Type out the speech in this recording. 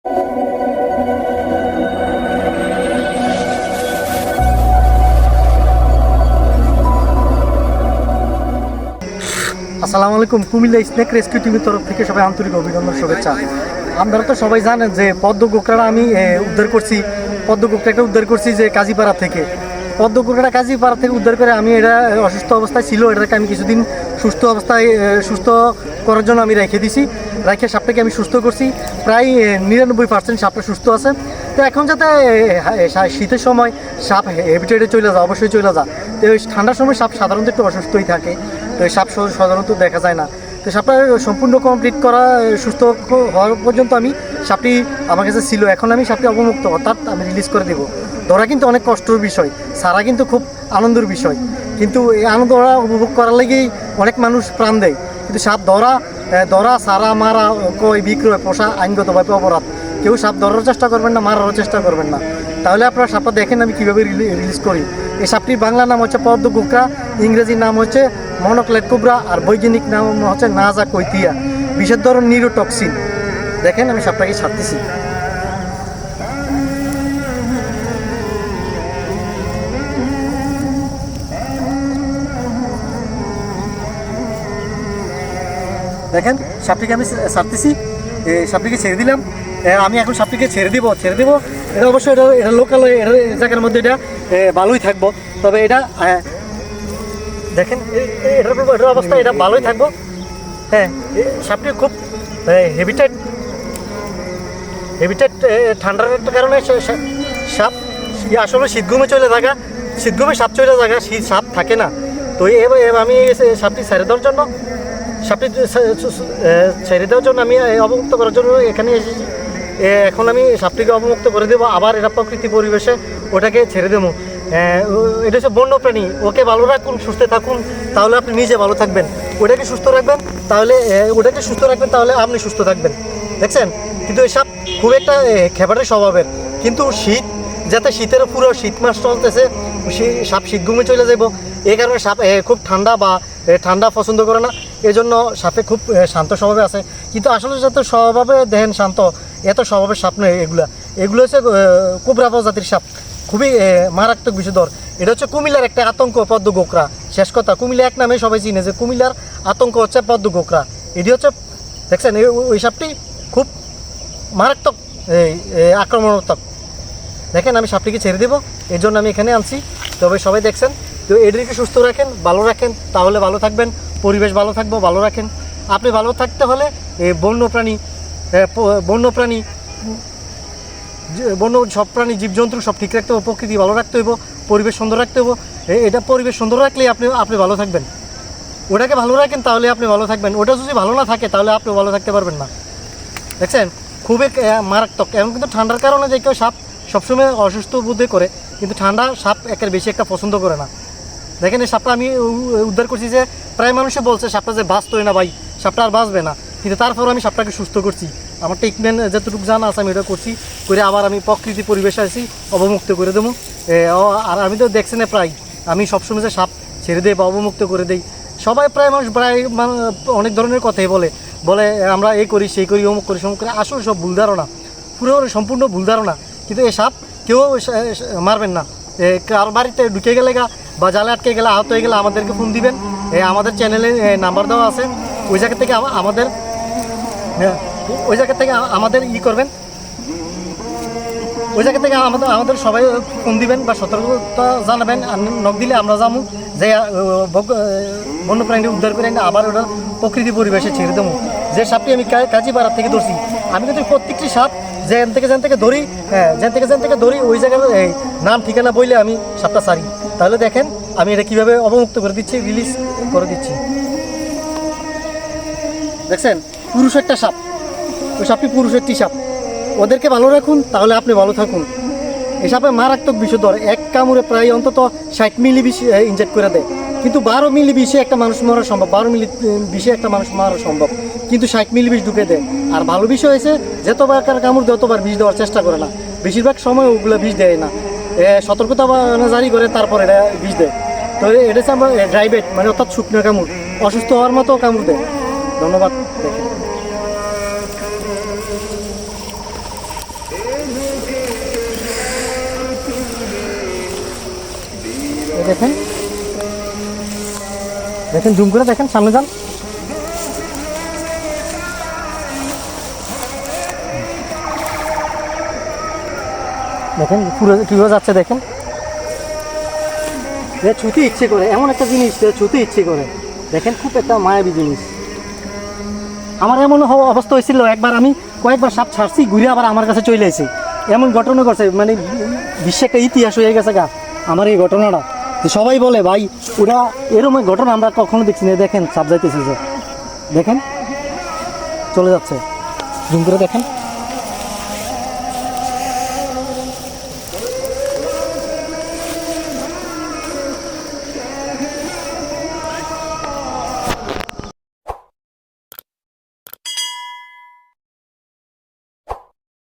আসসালামু আলাইকুম। Comilla snake rescue টিমের তরফ থেকে সবাই আন্তরিক অভিনন্দন, শুভেচ্ছা। আপনারা তো সবাই জানেন যে পদ্ম গোকড়াটা আমি উদ্ধার করছি, পদ্ম গোকড়াটা উদ্ধার করছি যে কাজীপাড়া থেকে। পদ্ম গোকড়াটা কাজীপাড়া থেকে উদ্ধার করে আমি এটা অসুস্থ অবস্থায় ছিল, এটাকে আমি কিছুদিন সুস্থ করার জন্য আমি রেখে দিছি। রেখে সাপটাকে আমি সুস্থ করছি, প্রায় 99% সাপটা সুস্থ আছে। তো এখন যাতে শীতের সময় সাপ হ্যাবিটেটে চলে যায়, অবশ্যই চলে যায়। তো ঠান্ডার সময় সাপ সাধারণত একটু অসুস্থই থাকে, তো এই সাপ সাধারণত দেখা যায় না। তো সাপটা সম্পূর্ণ কমপ্লিট করা, সুস্থ হওয়ার পর্যন্ত আমি সাপটি আমার কাছে ছিল। এখন আমি সাপটি অবমুক্ত, অর্থাৎ আমি রিলিজ করে দেবো। ধরা কিন্তু অনেক কষ্টের বিষয়, সারা কিন্তু খুব আনন্দের বিষয়, কিন্তু এই আনন্দ উপভোগ করার লেগেই অনেক মানুষ প্রাণ দেয়। কিন্তু সাপ ধরা সারা মারা কই বিক্রয় পোষা আইনগতভাবে অপরাধ। কেউ সাপ ধরার চেষ্টা করবেন না, মারারও চেষ্টা করবেন না। তাহলে আপনারা সাপটা দেখেন আমি কীভাবে রিলিজ করি। এই সাপটির বাংলা নাম হচ্ছে পদ্ম গোকড়া, ইংরেজি নাম হচ্ছে মনোক্লেট কোবরা, আর বৈজ্ঞানিক নাম হচ্ছে নাজা কৈতিয়া। বিশেষ ধরন নিউরোটক্সিন। দেখেন আমি সাপটাকে ছাড়তেছি। দেখেন সাপটিকে আমি ছাড়তেছি, সাপটিকে ছেড়ে দিলাম। আমি এখন সাপটিকে ছেড়ে দিব। এটা অবশ্যই এটা লোকাল জায়গার মধ্যে এটা ভালোই থাকবো। তবে এটা দেখেন এটার অবস্থা, এটা ভালোই থাকবো। হ্যাঁ, সাপটি খুব হেবিটেট ঠান্ডার কারণে সাপ আসলে শীতঘুমে সাপ চলে থাকা, শীত সাপ থাকে না। তো আমি সাপটি ছেড়ে দেওয়ার জন্য আমি অবমুক্ত করার জন্য এখানে এসেছি। এখন আমি সাপটিকে অবমুক্ত করে দেবো, আবার এটা প্রকৃতি পরিবেশে ওটাকে ছেড়ে দেবো। এটা হচ্ছে বন্য প্রাণী, ওকে ভালো রাখুন, সুস্থ থাকুন, তাহলে আপনি নিজে ভালো থাকবেন। ওটাকে সুস্থ রাখবেন তাহলে আপনি সুস্থ থাকবেন। দেখছেন, কিন্তু এই সাপ খুব একটা খেপাটের স্বভাবের, কিন্তু শীতের পুরো শীত মাস চলতেছে, সাপ শীত ঘুমে চলে যাব। এই কারণে সাপ খুব ঠান্ডা পছন্দ করে না, এই জন্য সাপে খুব শান্ত স্বভাবে আছে। কিন্তু আসলে যত স্বভাবে দেখেন শান্ত, এত স্বভাবের সাপ নয় এগুলো হচ্ছে কোবরা প্রজাতির সাপ, খুবই মারাত্মক বিষধর। এটা হচ্ছে কুমিল্লার একটা আতঙ্ক, পদ্ম গোকড়া। শেষ কথা, কুমিল্লা এক নামে সবাই চিনে যে কুমিল্লার আতঙ্ক হচ্ছে পদ্ম গোকড়া। এটি হচ্ছে দেখছেন ওই সাপটি খুব মারাত্মক আক্রমণাত্মক। দেখেন আমি সাপটিকে ছেড়ে দেবো, এই জন্য আমি এখানে আনছি। তবে সবাই দেখছেন, তো এদেরকে সুস্থ রাখেন, ভালো রাখেন, তাহলে ভালো থাকবেন, পরিবেশ ভালো থাকবো। ভালো রাখেন, আপনি ভালো থাকতে হলে সব প্রাণী জীবজন্তু সব ঠিক রাখতে হবে, প্রকৃতি ভালো রাখতে হইব, পরিবেশ সুন্দর রাখতে হইব। এটা পরিবেশ সুন্দর রাখলেই আপনি ভালো থাকবেন। ওটাকে ভালো রাখেন তাহলে আপনি ভালো থাকবেন, ওটা যদি ভালো না থাকে তাহলে আপনি ভালো থাকতে পারবেন না। দেখছেন খুবই মারাত্মক। এখন কিন্তু ঠান্ডার কারণে যে কেউ সাপ সবসময় অসুস্থ বোধ করে, কিন্তু ঠান্ডা সাপ একের বেশি একটা পছন্দ করে না। দেখেন এই সাপটা আমি উদ্ধার করছি, যে প্রায় মানুষে বলছে সাপটা যে বাঁচতোই না ভাই, সাপটা আর বাঁচবে না, কিন্তু তারপর আমি সাপটাকে সুস্থ করছি। আমার ট্রিটমেন্ট যতটুকু জানা আছে আমি এটা করছি, করে আবার আমি প্রকৃতি পরিবেশে আসি, অবমুক্ত করে দেবো। আর আমি তো দেখছেন প্রায় আমি সবসময় যে সাপ ছেড়ে দেই বা অবমুক্ত করে দেই, সবাই প্রায় মানুষ অনেক ধরনের কথাই বলে আমরা এই করি সেই করি, অমুক করি সমুক করি। আসলে সব ভুল ধারণা, পুরো সম্পূর্ণ ভুল ধারণা। কিন্তু এই সাপ কেউ মারবেন না। কারোর বাড়িতে ঢুকে গেলে বা জালে আটকে গেলে, আহত হয়ে গেলে আমাদেরকে ফোন দিবেন। আমাদের চ্যানেলে নাম্বার দেওয়া আছে, ওই জায়গা থেকে আমাদের করবেন, ওই জায়গা থেকে আমাদের সবাই ফোন দিবেন বা সতর্কতা জানাবেন। নক দিলে আমরা যাবো, যে বন্যপ্রাণী উদ্ধার করে আবার ওটা প্রকৃতি পরিবেশে ছেড়ে দেবো। যে সাপটি আমি কাজীপাড়া থেকে ধরছি, আমি কিন্তু প্রত্যেকটি সাপ যেন থেকে ধরি ওই জায়গার নাম ঠিকানা বইলে আমি সাপটা ছাড়ি। তাহলে দেখেন আমি এটা কীভাবে অবমুক্ত করে দিচ্ছি, রিলিজ করে দিচ্ছি। দেখছেন পুরুষ একটা সাপ, ওই সাপটি পুরুষ একটি সাপ। ওদেরকে ভালো রাখুন তাহলে আপনি ভালো থাকুন। এই সাপে মারাত্মক বিষধর, এক কামড়ে প্রায় অন্তত 60 মিলি বিষ ইনজেক্ট করে দেয়, কিন্তু 12 মিলি বিষে একটা মানুষ মারা সম্ভব, 12 মিলি বিষে একটা মানুষ মারা সম্ভব, কিন্তু 60 মিলি বিষ ঢুকে দেয়। আর ভালো বিষয় হয়েছে যতবার কামড় দেয় ততবার বিষ দেওয়ার চেষ্টা করে না, বেশিরভাগ সময় ওগুলো বিষ দেয় না, সতর্কতা জারি করে তারপর এটা বিষ দেয়। তো এটা হচ্ছে আমরা ড্রাইভেট, মানে অর্থাৎ শুকনো কামড়, অসুস্থ হওয়ার মতো কামড় দেয়। ধন্যবাদ। দেখেন দেখেন দেখেন, জুম করে দেখেন, সামনে যান। দেখেন পুরো কীভাবে যাচ্ছে, দেখেন ছুতে ইচ্ছে করে, এমন একটা জিনিস ছুতে ইচ্ছে করে। দেখেন খুব একটা মায়াবী জিনিস। আমার এমন অবস্থা হয়েছিল, একবার আমি কয়েকবার সাপ ছাড়ছি, ঘুরে আবার আমার কাছে চলে আসি, এমন ঘটনা করছে, মানে বিশ্বে একটা ইতিহাস হয়ে গেছে গা আমার এই ঘটনাটা। সবাই বলে ভাই ওরা এরকম ঘটনা আমরা কখনো দেখছি না। দেখেন সাপ যাইতেছে, যে দেখেন চলে যাচ্ছে, জুম করে দেখেন।